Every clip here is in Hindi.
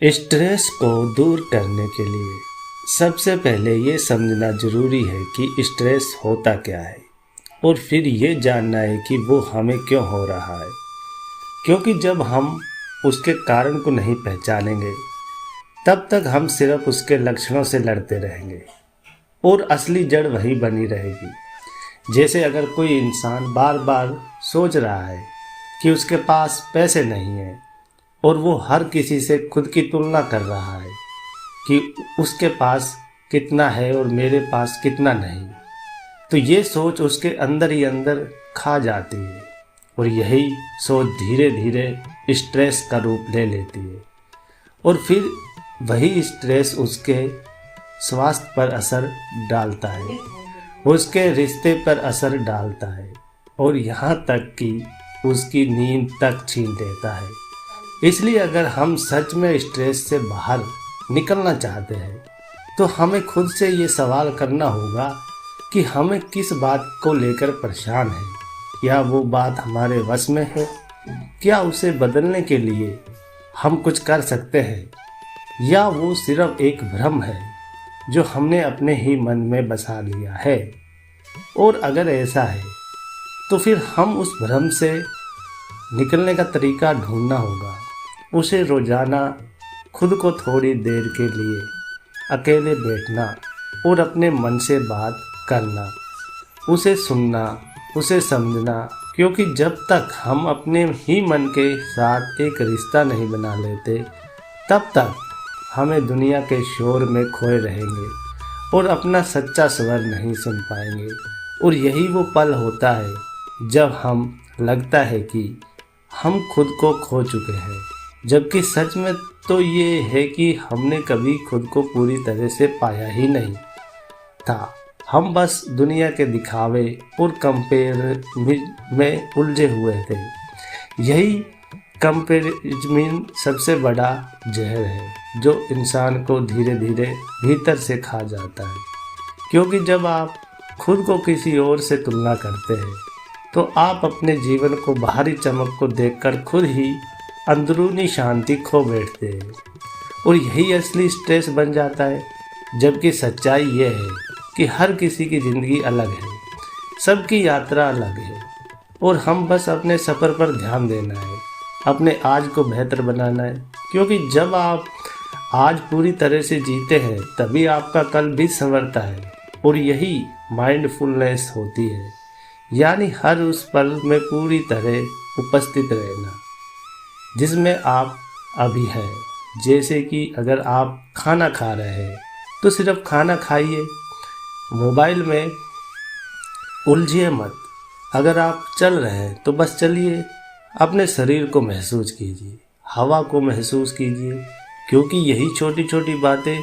स्ट्रेस को दूर करने के लिए सबसे पहले ये समझना ज़रूरी है कि स्ट्रेस होता क्या है और फिर ये जानना है कि वो हमें क्यों हो रहा है। क्योंकि जब हम उसके कारण को नहीं पहचानेंगे तब तक हम सिर्फ उसके लक्षणों से लड़ते रहेंगे और असली जड़ वही बनी रहेगी। जैसे अगर कोई इंसान बार बार सोच रहा है कि उसके पास पैसे नहीं हैं और वो हर किसी से खुद की तुलना कर रहा है कि उसके पास कितना है और मेरे पास कितना नहीं, तो ये सोच उसके अंदर ही अंदर खा जाती है और यही सोच धीरे धीरे स्ट्रेस का रूप ले लेती है और फिर वही स्ट्रेस उसके स्वास्थ्य पर असर डालता है, उसके रिश्ते पर असर डालता है और यहाँ तक कि उसकी नींद तक छीन लेता है। इसलिए अगर हम सच में स्ट्रेस से बाहर निकलना चाहते हैं तो हमें खुद से ये सवाल करना होगा कि हमें किस बात को लेकर परेशान है। क्या वो बात हमारे वश में है? क्या उसे बदलने के लिए हम कुछ कर सकते हैं, या वो सिर्फ एक भ्रम है जो हमने अपने ही मन में बसा लिया है? और अगर ऐसा है तो फिर हम उस भ्रम से निकलने का तरीका ढूंढना होगा। उसे रोज़ाना खुद को थोड़ी देर के लिए अकेले बैठना और अपने मन से बात करना, उसे सुनना, उसे समझना। क्योंकि जब तक हम अपने ही मन के साथ एक रिश्ता नहीं बना लेते तब तक हमें दुनिया के शोर में खोए रहेंगे और अपना सच्चा स्वर नहीं सुन पाएंगे। और यही वो पल होता है जब हम लगता है कि हम खुद को खो चुके हैं, जबकि सच में तो ये है कि हमने कभी खुद को पूरी तरह से पाया ही नहीं था। हम बस दुनिया के दिखावे और कंपेयर में उलझे हुए थे। यही कंपेरिजन सबसे बड़ा जहर है जो इंसान को धीरे धीरे भीतर से खा जाता है। क्योंकि जब आप खुद को किसी और से तुलना करते हैं तो आप अपने जीवन को बाहरी चमक को देखकर खुद ही अंदरूनी शांति खो बैठते हैं और यही असली स्ट्रेस बन जाता है। जबकि सच्चाई ये है कि हर किसी की ज़िंदगी अलग है, सबकी यात्रा अलग है और हम बस अपने सफ़र पर ध्यान देना है, अपने आज को बेहतर बनाना है। क्योंकि जब आप आज पूरी तरह से जीते हैं तभी आपका कल भी संवरता है। और यही माइंडफुलनेस होती है, यानी हर उस पल में पूरी तरह उपस्थित रहना जिसमें आप अभी हैं। जैसे कि अगर आप खाना खा रहे हैं तो सिर्फ खाना खाइए, मोबाइल में उलझिए मत। अगर आप चल रहे हैं तो बस चलिए, अपने शरीर को महसूस कीजिए, हवा को महसूस कीजिए। क्योंकि यही छोटी छोटी बातें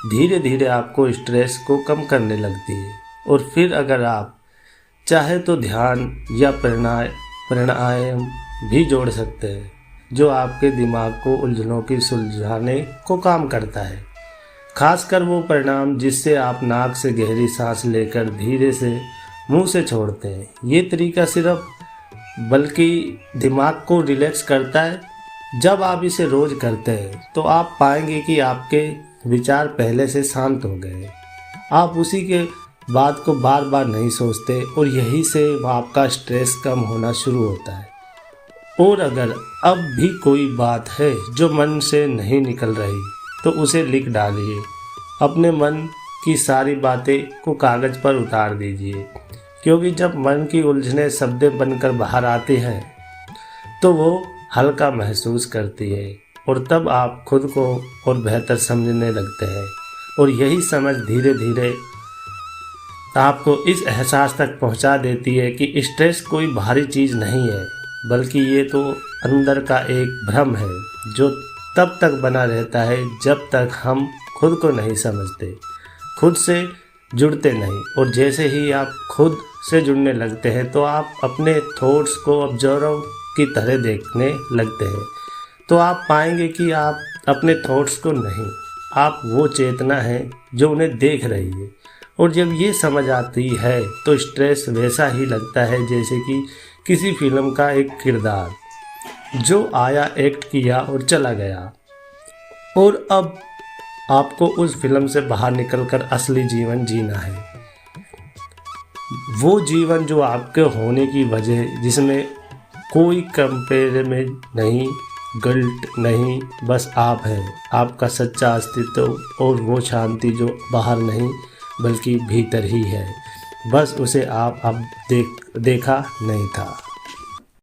धीरे धीरे आपको स्ट्रेस को कम करने लगती है। और फिर अगर आप चाहे तो ध्यान या प्राणायाम भी जोड़ सकते हैं जो आपके दिमाग को उलझनों की सुलझाने को काम करता है। खासकर वो प्राणायाम जिससे आप नाक से गहरी सांस लेकर धीरे से मुंह से छोड़ते हैं। ये तरीका सिर्फ बल्कि दिमाग को रिलैक्स करता है। जब आप इसे रोज़ करते हैं तो आप पाएंगे कि आपके विचार पहले से शांत हो गए। आप उसी के बात को बार बार नहीं सोचते और यही से आपका स्ट्रेस कम होना शुरू होता है। और अगर अब भी कोई बात है जो मन से नहीं निकल रही तो उसे लिख डालिए। अपने मन की सारी बातें को कागज़ पर उतार दीजिए। क्योंकि जब मन की उलझने शब्दें बनकर बाहर आती हैं तो वो हल्का महसूस करती है और तब आप खुद को और बेहतर समझने लगते हैं। और यही समझ धीरे धीरे आपको इस एहसास तक पहुंचा देती है कि स्ट्रेस कोई बाहरी चीज़ नहीं है, बल्कि ये तो अंदर का एक भ्रम है जो तब तक बना रहता है जब तक हम खुद को नहीं समझते, खुद से जुड़ते नहीं। और जैसे ही आप खुद से जुड़ने लगते हैं तो आप अपने थॉट्स को ऑब्जर्वर की तरह देखने लगते हैं। तो आप पाएंगे कि आप अपने थॉट्स को नहीं, आप वो चेतना है जो उन्हें देख रही है। और जब ये समझ आती है तो स्ट्रेस वैसा ही लगता है जैसे कि किसी फिल्म का एक किरदार जो आया, एक्ट किया और चला गया। और अब आपको उस फिल्म से बाहर निकलकर असली जीवन जीना है, वो जीवन जो आपके होने की वजह, जिसमें कोई कंपेयर में नहीं, गिल्ट नहीं, बस आप हैं, आपका सच्चा अस्तित्व और वो शांति जो बाहर नहीं बल्कि भीतर ही है, बस उसे आप अब देखा नहीं था।